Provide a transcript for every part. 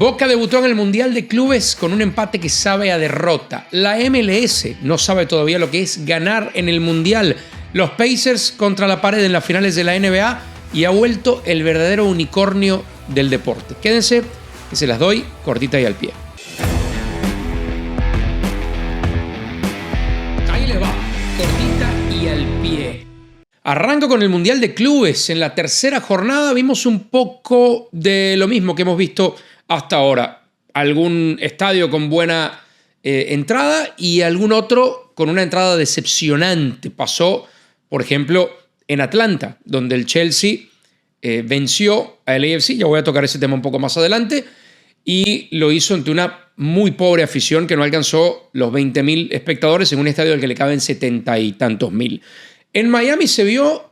Boca debutó en el Mundial de Clubes con un empate que sabe a derrota. La MLS no sabe todavía lo que es ganar en el Mundial. Los Pacers contra la pared en las finales de la NBA y ha vuelto el verdadero unicornio del deporte. Quédense, que se las doy cortita y al pie. Ahí le va, cortita y al pie. Arranco con el Mundial de Clubes. En la tercera jornada vimos un poco de lo mismo que hemos visto hasta ahora. Algún estadio con buena entrada y algún otro con una entrada decepcionante. Pasó, por ejemplo, en Atlanta, donde el Chelsea venció al AFC. Ya voy a tocar ese tema un poco más adelante. Y lo hizo ante una muy pobre afición que no alcanzó los 20.000 espectadores en un estadio al que le caben 70 y tantos mil. En Miami se vio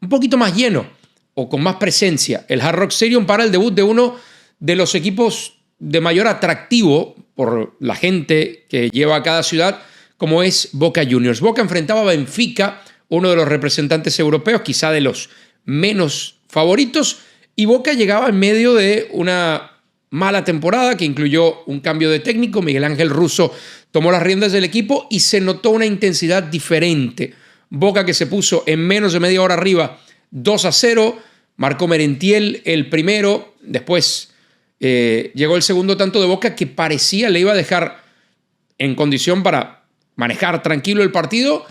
un poquito más lleno o con más presencia el Hard Rock Stadium para el debut de uno de los equipos de mayor atractivo por la gente que lleva a cada ciudad, como es Boca Juniors. Boca enfrentaba a Benfica, uno de los representantes europeos, quizá de los menos favoritos, y Boca llegaba en medio de una mala temporada que incluyó un cambio de técnico. Miguel Ángel Russo tomó las riendas del equipo y se notó una intensidad diferente. Boca que se puso en menos de media hora arriba 2-0, marcó Merentiel el primero, después llegó el segundo tanto de Boca que parecía le iba a dejar en condición para manejar tranquilo el partido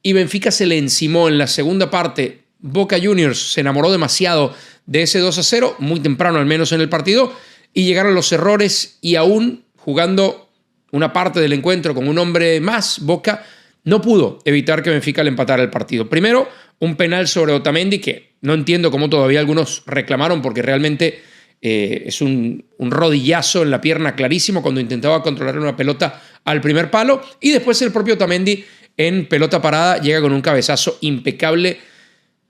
y Benfica se le encimó en la segunda parte. Boca Juniors se enamoró demasiado de ese 2-0, muy temprano al menos en el partido, y llegaron los errores y aún jugando una parte del encuentro con un hombre más, Boca no pudo evitar que Benfica le empatara el partido. Primero, un penal sobre Otamendi que no entiendo cómo todavía algunos reclamaron porque realmente es un rodillazo en la pierna clarísimo cuando intentaba controlar una pelota al primer palo. Y después el propio Otamendi en pelota parada llega con un cabezazo impecable.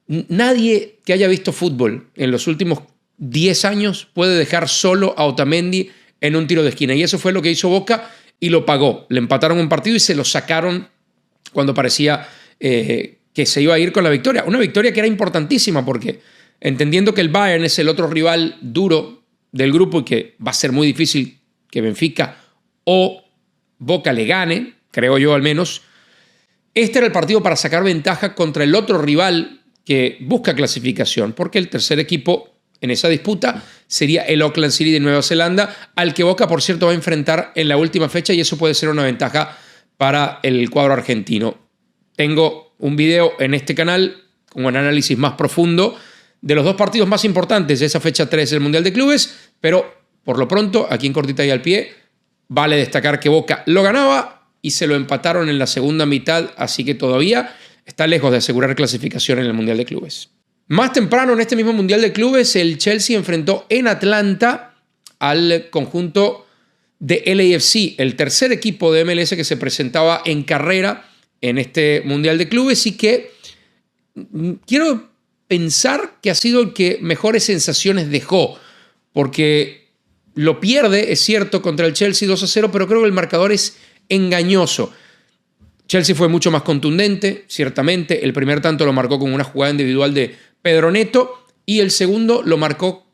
Nadie que haya visto fútbol en los últimos 10 años puede dejar solo a Otamendi en un tiro de esquina. Y eso fue lo que hizo Boca y lo pagó. Le empataron un partido y se lo sacaron cuando parecía que se iba a ir con la victoria. Una victoria que era importantísima porque entendiendo que el Bayern es el otro rival duro del grupo y que va a ser muy difícil que Benfica o Boca le gane, creo yo al menos, este era el partido para sacar ventaja contra el otro rival que busca clasificación, porque el tercer equipo en esa disputa sería el Auckland City de Nueva Zelanda, al que Boca, por cierto, va a enfrentar en la última fecha y eso puede ser una ventaja para el cuadro argentino. Tengo un video en este canal con un análisis más profundo de los dos partidos más importantes de esa fecha 3 del Mundial de Clubes, pero por lo pronto, aquí en cortita y al pie, vale destacar que Boca lo ganaba y se lo empataron en la segunda mitad, así que todavía está lejos de asegurar clasificación en el Mundial de Clubes. Más temprano en este mismo Mundial de Clubes, el Chelsea enfrentó en Atlanta al conjunto de LAFC, el tercer equipo de MLS que se presentaba en carrera en este Mundial de Clubes y que quiero pensar que ha sido el que mejores sensaciones dejó, porque lo pierde, es cierto, contra el Chelsea 2-0, pero creo que el marcador es engañoso. Chelsea fue mucho más contundente, ciertamente. El primer tanto lo marcó con una jugada individual de Pedro Neto y el segundo lo marcó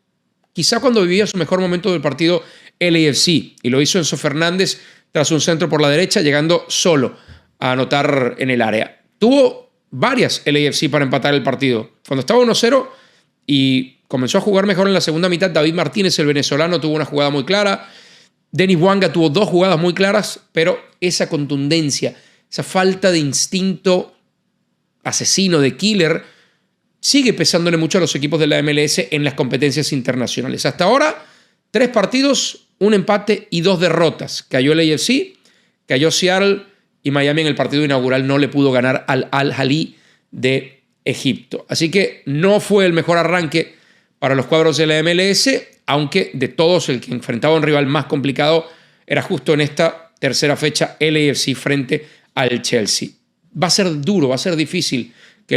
quizá cuando vivía su mejor momento del partido LAFC y lo hizo Enzo Fernández tras un centro por la derecha, llegando solo a anotar en el área. Tuvo varias LAFC para empatar el partido. Cuando estaba 1-0 y comenzó a jugar mejor en la segunda mitad, David Martínez, el venezolano, tuvo una jugada muy clara. Denis Bouanga tuvo dos jugadas muy claras, pero esa contundencia, esa falta de instinto asesino, de killer, sigue pesándole mucho a los equipos de la MLS en las competencias internacionales. Hasta ahora, 3 partidos, un empate y 2 derrotas. Cayó el AFC, cayó Seattle y Miami en el partido inaugural no le pudo ganar al Al-Ahly de Egipto. Así que no fue el mejor arranque para los cuadros de la MLS, aunque de todos el que enfrentaba a un rival más complicado era justo en esta tercera fecha LAFC frente al Chelsea. Va a ser duro, va a ser difícil que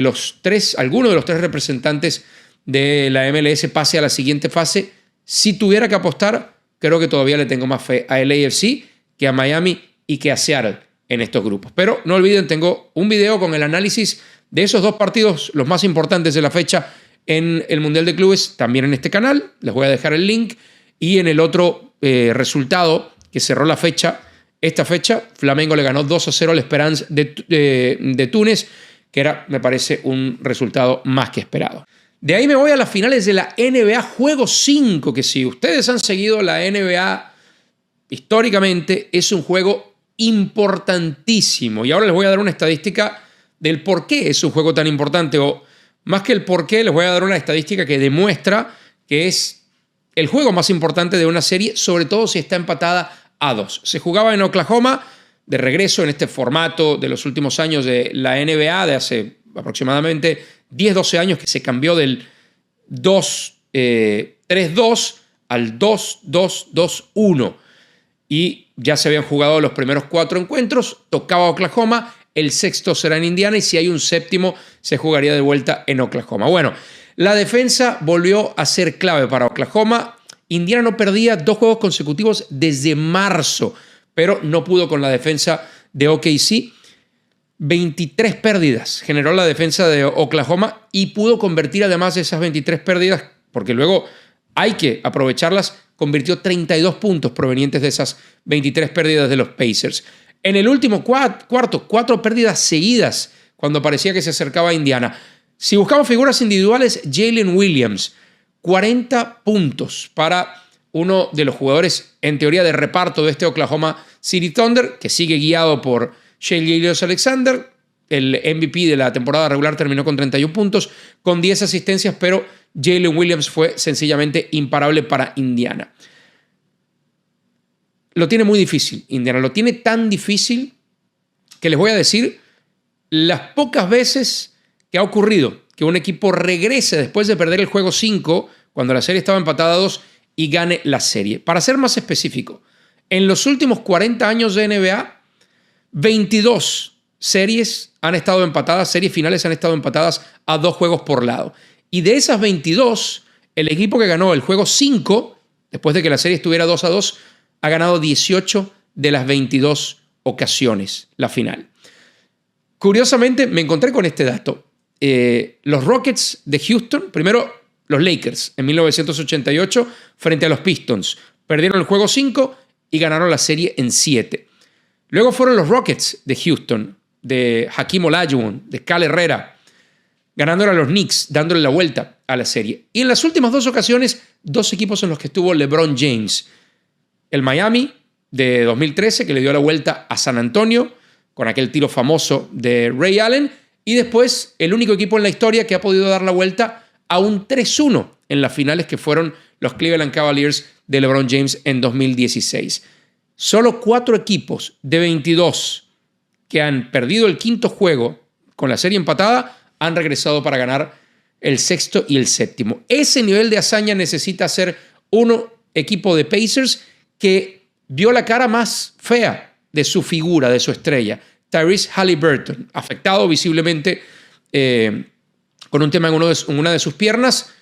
alguno de los 3 representantes de la MLS pase a la siguiente fase. Si tuviera que apostar, creo que todavía le tengo más fe a LAFC que a Miami y que a Seattle en estos grupos. Pero no olviden, tengo un video con el análisis de esos 2 partidos, los más importantes de la fecha en el Mundial de Clubes, también en este canal. Les voy a dejar el link. Y en el otro resultado que cerró la fecha, esta fecha, Flamengo le ganó 2-0 al Esperance de Túnez, que era, me parece, un resultado más que esperado. De ahí me voy a las finales de la NBA Juego 5, que si ustedes han seguido la NBA históricamente, es un juego importantísimo. Y ahora les voy a dar una estadística del por qué es un juego tan importante, o más que el por qué, les voy a dar una estadística que demuestra que es el juego más importante de una serie, sobre todo si está empatada a 2. Se jugaba en Oklahoma, de regreso en este formato de los últimos años de la NBA, de hace aproximadamente 10-12 años, que se cambió del 3-2 al 2-2-2-1. Y ya se habían jugado los primeros 4 encuentros, tocaba Oklahoma, el sexto será en Indiana, y si hay un séptimo se jugaría de vuelta en Oklahoma. Bueno, la defensa volvió a ser clave para Oklahoma. Indiana no perdía 2 juegos consecutivos desde marzo, pero no pudo con la defensa de OKC. 23 pérdidas generó la defensa de Oklahoma y pudo convertir además de esas 23 pérdidas, porque luego hay que aprovecharlas, convirtió 32 puntos provenientes de esas 23 pérdidas de los Pacers. En el último cuarto, 4 pérdidas seguidas cuando parecía que se acercaba a Indiana. Si buscamos figuras individuales, Jalen Williams, 40 puntos para uno de los jugadores en teoría de reparto de este Oklahoma City Thunder, que sigue guiado por Shai Gilgeous-Alexander. El MVP de la temporada regular terminó con 31 puntos, con 10 asistencias, pero Jalen Williams fue sencillamente imparable para Indiana. Lo tiene muy difícil, Indiana. Lo tiene tan difícil que les voy a decir las pocas veces que ha ocurrido que un equipo regrese después de perder el juego 5, cuando la serie estaba empatada a 2, y gane la serie. Para ser más específico, en los últimos 40 años de NBA, 22 series han estado empatadas, series finales han estado empatadas a 2 juegos por lado. Y de esas 22, el equipo que ganó el juego 5, después de que la serie estuviera 2-2, ha ganado 18 de las 22 ocasiones la final. Curiosamente, me encontré con este dato. Los Rockets de Houston, primero los Lakers en 1988 frente a los Pistons, perdieron el juego 5 y ganaron la serie en 7. Luego fueron los Rockets de Houston, de Hakeem Olajuwon, de Cal Herrera, ganándole a los Knicks, dándole la vuelta a la serie. Y en las últimas 2 ocasiones, 2 equipos en los que estuvo LeBron James. El Miami de 2013, que le dio la vuelta a San Antonio con aquel tiro famoso de Ray Allen, y después el único equipo en la historia que ha podido dar la vuelta a un 3-1 en las finales, que fueron los Cleveland Cavaliers de LeBron James en 2016. Solo 4 equipos de 22 que han perdido el 5º juego con la serie empatada han regresado para ganar el 6º y el 7º. Ese nivel de hazaña necesita ser un equipo de Pacers que vio la cara más fea de su figura, de su estrella, Tyrese Haliburton, afectado visiblemente con un tema en una de sus piernas.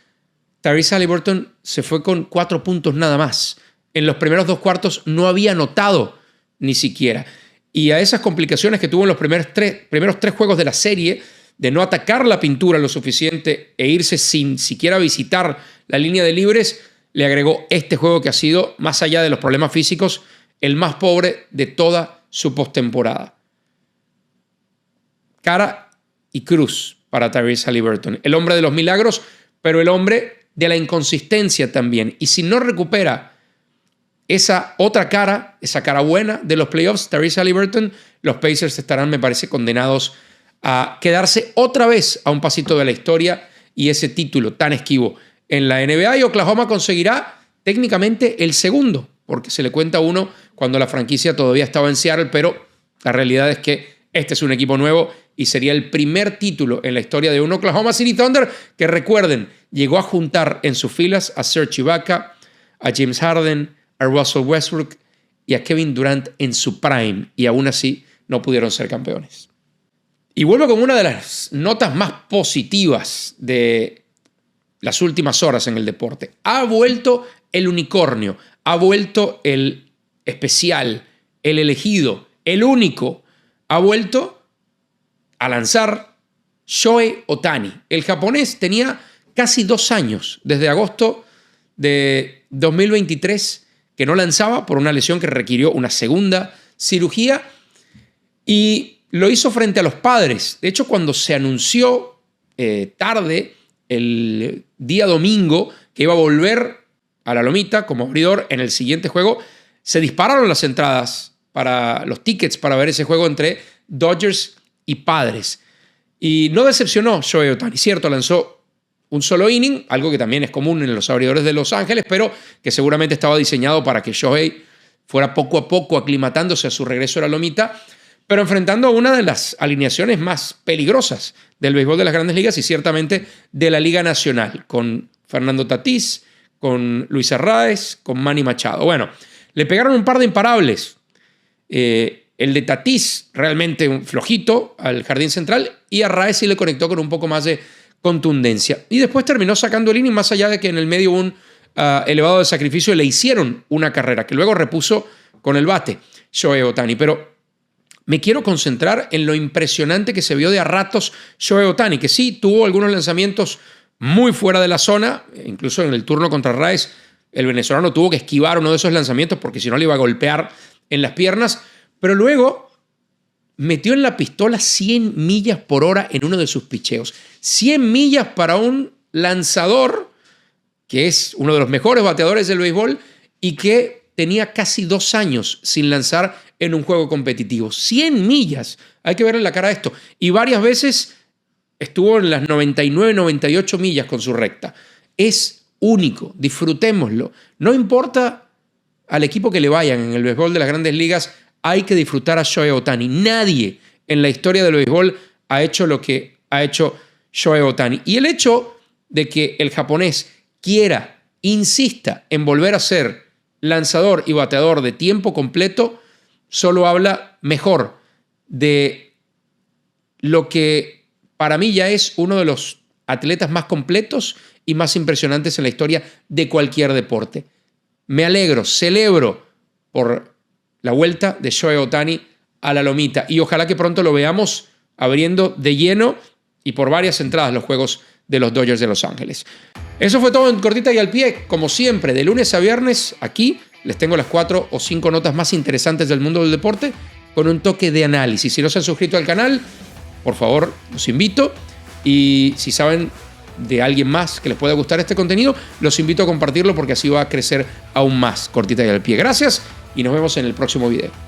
Tyrese Haliburton se fue con 4 puntos nada más. En los primeros 2 cuartos no había anotado ni siquiera. Y a esas complicaciones que tuvo en los primeros tres juegos de la serie, de no atacar la pintura lo suficiente e irse sin siquiera visitar la línea de libres, le agregó este juego que ha sido, más allá de los problemas físicos, el más pobre de toda su postemporada. Cara y cruz para Tyrese Haliburton. El hombre de los milagros, pero el hombre de la inconsistencia también. Y si no recupera esa otra cara, esa cara buena de los playoffs, Tyrese Haliburton, los Pacers estarán, me parece, condenados a quedarse otra vez a un pasito de la historia y ese título tan esquivo en la NBA. Y Oklahoma conseguirá técnicamente el segundo, porque se le cuenta uno cuando la franquicia todavía estaba en Seattle, pero la realidad es que este es un equipo nuevo y sería el primer título en la historia de un Oklahoma City Thunder que, recuerden, llegó a juntar en sus filas a Serge Ibaka, a James Harden, a Russell Westbrook y a Kevin Durant en su prime, y aún así no pudieron ser campeones. Y vuelvo con una de las notas más positivas de las últimas horas en el deporte. Ha vuelto el unicornio, ha vuelto el especial, el elegido, el único. Ha vuelto a lanzar Shohei Ohtani. El japonés tenía casi 2 años, desde agosto de 2023, que no lanzaba por una lesión que requirió una segunda cirugía y lo hizo frente a los Padres. De hecho, cuando se anunció tarde el día domingo que iba a volver a la Lomita como abridor en el siguiente juego, se dispararon las entradas para los tickets para ver ese juego entre Dodgers y Padres. Y no decepcionó Shohei Ohtani. Cierto, lanzó un solo inning, algo que también es común en los abridores de Los Ángeles, pero que seguramente estaba diseñado para que Shohei fuera poco a poco aclimatándose a su regreso a la Lomita, pero enfrentando a una de las alineaciones más peligrosas del béisbol de las Grandes Ligas y ciertamente de la Liga Nacional, con Fernando Tatís, con Luis Arraez, con Manny Machado. Bueno, le pegaron un par de imparables. El de Tatís realmente un flojito al jardín central y Arraez sí le conectó con un poco más de contundencia. Y después terminó sacando el inning, más allá de que en el medio un elevado de sacrificio le hicieron una carrera que luego repuso con el bate Shohei Ohtani. Pero me quiero concentrar en lo impresionante que se vio de a ratos Shohei Ohtani, que sí tuvo algunos lanzamientos muy fuera de la zona, incluso en el turno contra Arraez, el venezolano tuvo que esquivar uno de esos lanzamientos porque si no le iba a golpear en las piernas, pero luego metió en la pistola 100 millas por hora en uno de sus picheos. 100 millas para un lanzador que es uno de los mejores bateadores del béisbol y que tenía casi 2 años sin lanzar en un juego competitivo. 100 millas. Hay que verle la cara a esto. Y varias veces estuvo en las 99, 98 millas con su recta. Es único. Disfrutémoslo. No importa al equipo que le vayan en el béisbol de las Grandes Ligas, hay que disfrutar a Shohei Ohtani. Nadie en la historia del béisbol ha hecho lo que ha hecho Shohei Ohtani. Y el hecho de que el japonés quiera, insista en volver a ser lanzador y bateador de tiempo completo, solo habla mejor de lo que para mí ya es uno de los atletas más completos y más impresionantes en la historia de cualquier deporte. Me alegro, celebro por la vuelta de Shohei Ohtani a la Lomita y ojalá que pronto lo veamos abriendo de lleno y por varias entradas los juegos de los Dodgers de Los Ángeles. Eso fue todo en cortita y al pie. Como siempre, de lunes a viernes, aquí les tengo las 4 o 5 notas más interesantes del mundo del deporte con un toque de análisis. Si no se han suscrito al canal, por favor, los invito. Y si saben de alguien más que les pueda gustar este contenido, los invito a compartirlo porque así va a crecer aún más cortita y al pie. Gracias y nos vemos en el próximo video.